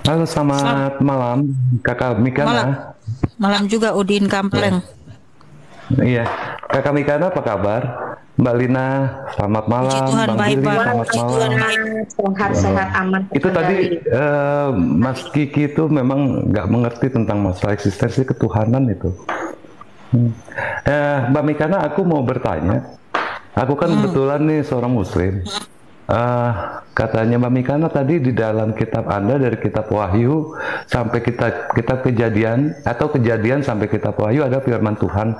Halo, Selamat selamat malam, Kakak malam. Mikana. Malam juga Udin Kampleng. Ya, iya. Kakak Mikana apa kabar? Mbak Lina, selamat Puji malam. Tuhan Bang Billy, baik-baik. selamat Puji Tuhan malam. baik. Sehat-sehat Ya. aman Itu tadi terkendali. Mas Kiki itu memang nggak mengerti tentang masalah eksistensi ketuhanan itu. Hmm. Mbak Mikana, aku mau bertanya. Aku kan Hmm. kebetulan nih seorang Muslim. Eh, Katanya Mbak Mikana tadi di dalam kitab Anda dari kitab Wahyu sampai kitab Kejadian atau Kejadian sampai kitab Wahyu ada firman Tuhan.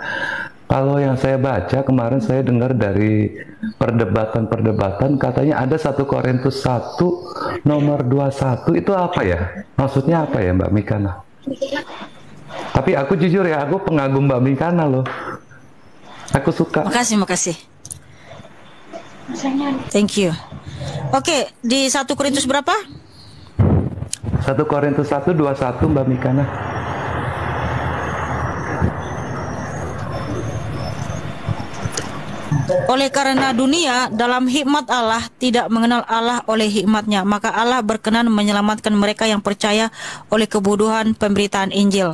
Kalau yang saya baca kemarin saya dengar dari perdebatan-perdebatan katanya ada 1 Korintus 1 nomor 21 itu apa ya? Maksudnya apa ya Mbak Mikana? Tapi aku jujur ya, aku pengagum Mbak Mikana loh. Aku suka. Makasih. Thank you. Oke, di 1 Korintus berapa? 1 Korintus 1 21 Mbak Mikana. Oleh karena dunia dalam hikmat Allah tidak mengenal Allah oleh hikmatnya, maka Allah berkenan menyelamatkan mereka yang percaya oleh kebodohan pemberitaan Injil.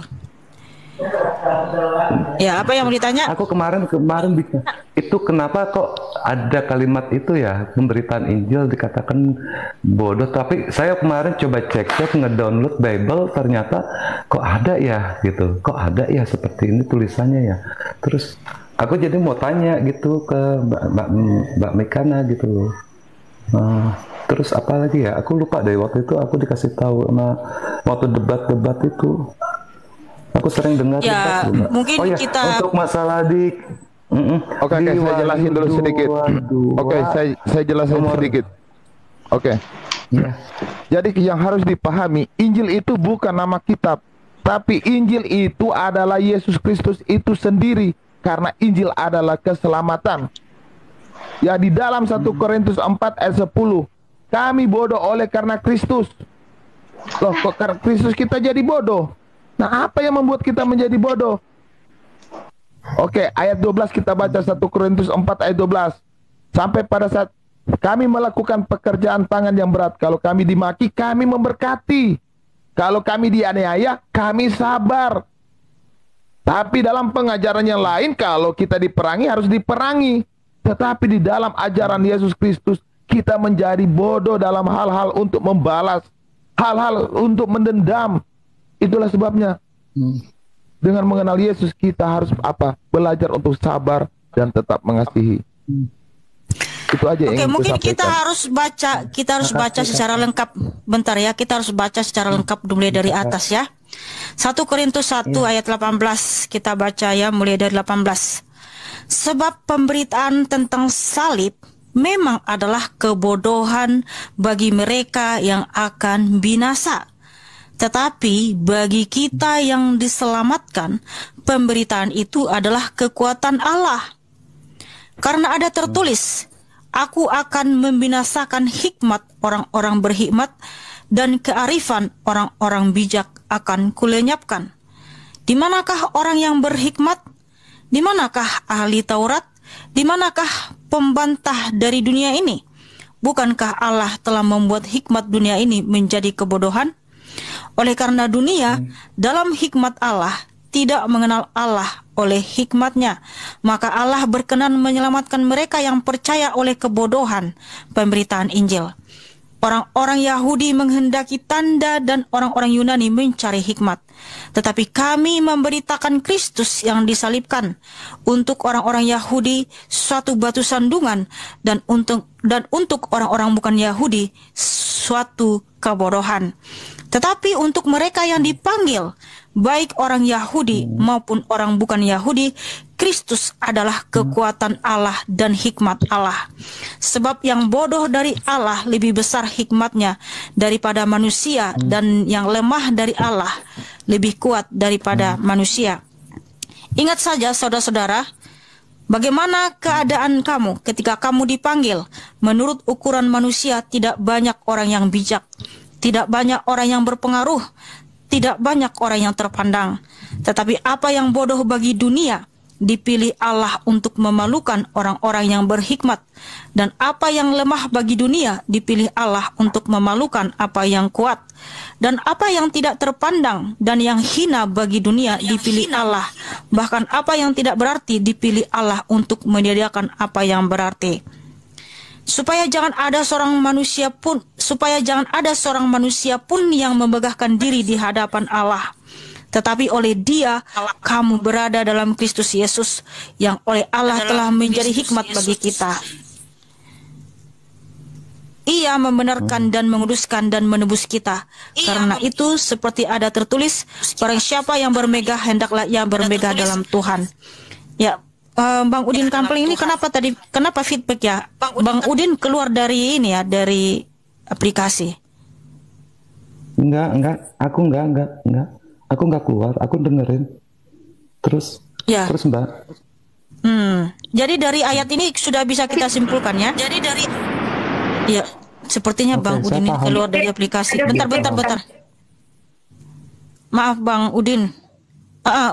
Ya, apa yang mau ditanya? Aku kemarin bikin itu kenapa kok ada kalimat itu ya pemberitaan Injil dikatakan bodoh. Tapi saya kemarin coba cek ngedownload Bible ternyata kok ada ya gitu. Kok ada ya seperti ini tulisannya ya. Terus aku jadi mau tanya gitu ke Mbak Mikana gitu loh. Terus apa lagi ya? Aku lupa deh waktu itu aku dikasih tahu sama waktu debat-debat itu. Aku sering dengar Ya, debat, Mbak. mungkin Oh ya, kita untuk masalah di Oke, di saya jelasin dulu Wahyu sedikit. 22, Oke, saya jelasin nomor- sedikit. Oke. ya. Jadi yang harus dipahami, Injil itu bukan nama kitab, tapi Injil itu adalah Yesus Kristus itu sendiri, karena Injil adalah keselamatan. Ya, di dalam 1 Korintus 4 ayat 10, kami bodoh oleh karena Kristus. Loh, kok karena Kristus kita jadi bodoh? Nah, apa yang membuat kita menjadi bodoh? Oke, ayat 12 kita baca 1 Korintus 4 ayat 12. Sampai pada saat kami melakukan pekerjaan tangan yang berat, kalau kami dimaki, kami memberkati. Kalau kami dianiaya, kami sabar. Tapi dalam pengajaran yang lain, kalau kita diperangi, harus diperangi. Tetapi di dalam ajaran Yesus Kristus, kita menjadi bodoh dalam hal-hal untuk membalas, hal-hal untuk mendendam. Itulah sebabnya dengan mengenal Yesus kita harus apa? Belajar untuk sabar dan tetap mengasihi. Itu aja yang Oke, ingin mungkin kusampaikan. kita harus baca secara lengkap. Bentar ya, kita harus baca secara lengkap mulai dari atas ya. 1 Korintus 1 ayat 18 kita baca ya, mulai dari 18. Sebab pemberitaan tentang salib memang adalah kebodohan bagi mereka yang akan binasa. Tetapi bagi kita yang diselamatkan, pemberitaan itu adalah kekuatan Allah. Karena ada tertulis, aku akan membinasakan hikmat orang-orang berhikmat dan kearifan orang-orang bijak akan kulenyapkan. Di manakah orang yang berhikmat? Di manakah ahli Taurat? Di manakah pembantah dari dunia ini? Bukankah Allah telah membuat hikmat dunia ini menjadi kebodohan? Oleh karena dunia dalam hikmat Allah tidak mengenal Allah oleh hikmatnya, maka Allah berkenan menyelamatkan mereka yang percaya oleh kebodohan pemberitaan Injil. Orang-orang Yahudi menghendaki tanda dan orang-orang Yunani mencari hikmat. Tetapi kami memberitakan Kristus yang disalibkan, untuk orang-orang Yahudi suatu batu sandungan, dan untuk orang-orang bukan Yahudi suatu kebodohan. Tetapi untuk mereka yang dipanggil, baik orang Yahudi maupun orang bukan Yahudi, Kristus adalah kekuatan Allah dan hikmat Allah. Sebab yang bodoh dari Allah lebih besar hikmatnya daripada manusia, dan yang lemah dari Allah lebih kuat daripada manusia. Ingat saja saudara-saudara, bagaimana keadaan kamu ketika kamu dipanggil. Menurut ukuran manusia tidak banyak orang yang bijak, tidak banyak orang yang berpengaruh, tidak banyak orang yang terpandang. Tetapi apa yang bodoh bagi dunia, dipilih Allah untuk memalukan orang-orang yang berhikmat, dan apa yang lemah bagi dunia dipilih Allah untuk memalukan apa yang kuat, dan apa yang tidak terpandang dan yang hina bagi dunia dipilih Allah, bahkan apa yang tidak berarti dipilih Allah untuk menyediakan apa yang berarti, supaya jangan ada seorang manusia pun yang memegahkan diri di hadapan Allah. Tetapi oleh Dia kamu berada dalam Kristus Yesus, yang oleh Allah telah menjadi hikmat bagi kita. Ia membenarkan dan menguduskan dan menebus kita. Karena itu seperti ada tertulis, barang siapa yang bermegah hendaklah ia bermegah dalam Tuhan. Ya, Bang Udin Kampling ini kenapa feedback ya? Bang Udin keluar dari ini ya, dari aplikasi. Enggak, aku enggak. Aku nggak keluar, aku dengerin. Terus Mbak. Jadi dari ayat ini sudah bisa kita simpulkan ya. Ya, sepertinya Bang Udin ini keluar dari aplikasi. Bentar. Maaf Bang Udin.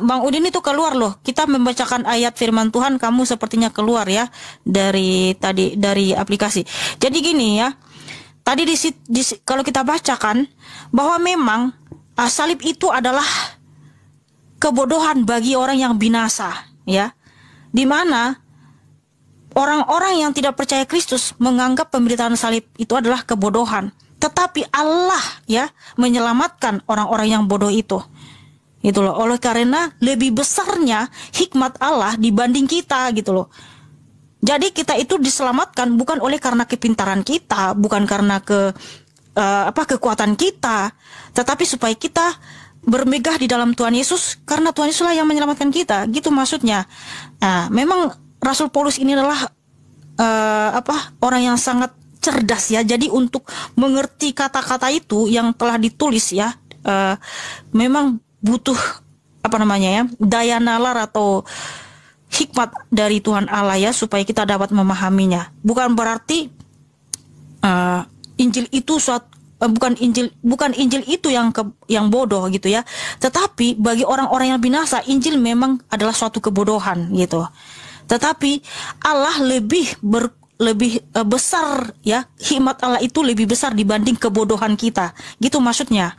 Bang Udin itu keluar loh. Kita membacakan ayat firman Tuhan, kamu sepertinya keluar ya dari aplikasi. Jadi gini ya. Tadi kalau kita bacakan bahwa memang salib itu adalah kebodohan bagi orang yang binasa, ya. Di mana orang-orang yang tidak percaya Kristus menganggap pemberitaan salib itu adalah kebodohan. Tetapi Allah ya menyelamatkan orang-orang yang bodoh itu. Gitu loh. Oleh karena lebih besarnya hikmat Allah dibanding kita gitu loh. Jadi kita itu diselamatkan bukan oleh karena kepintaran kita, bukan karena kekuatan kita, tetapi supaya kita bermegah di dalam Tuhan Yesus, karena Tuhan Yesuslah yang menyelamatkan kita, gitu maksudnya. Nah, memang Rasul Paulus ini adalah orang yang sangat cerdas ya. Jadi untuk mengerti kata-kata itu yang telah ditulis ya, memang butuh daya nalar atau hikmat dari Tuhan Allah ya, supaya kita dapat memahaminya. Bukan berarti Injil itu bukan Injil itu yang bodoh gitu ya. Tetapi bagi orang-orang yang binasa, Injil memang adalah suatu kebodohan gitu. Tetapi Allah lebih besar ya, hikmat Allah itu lebih besar dibanding kebodohan kita. Gitu maksudnya.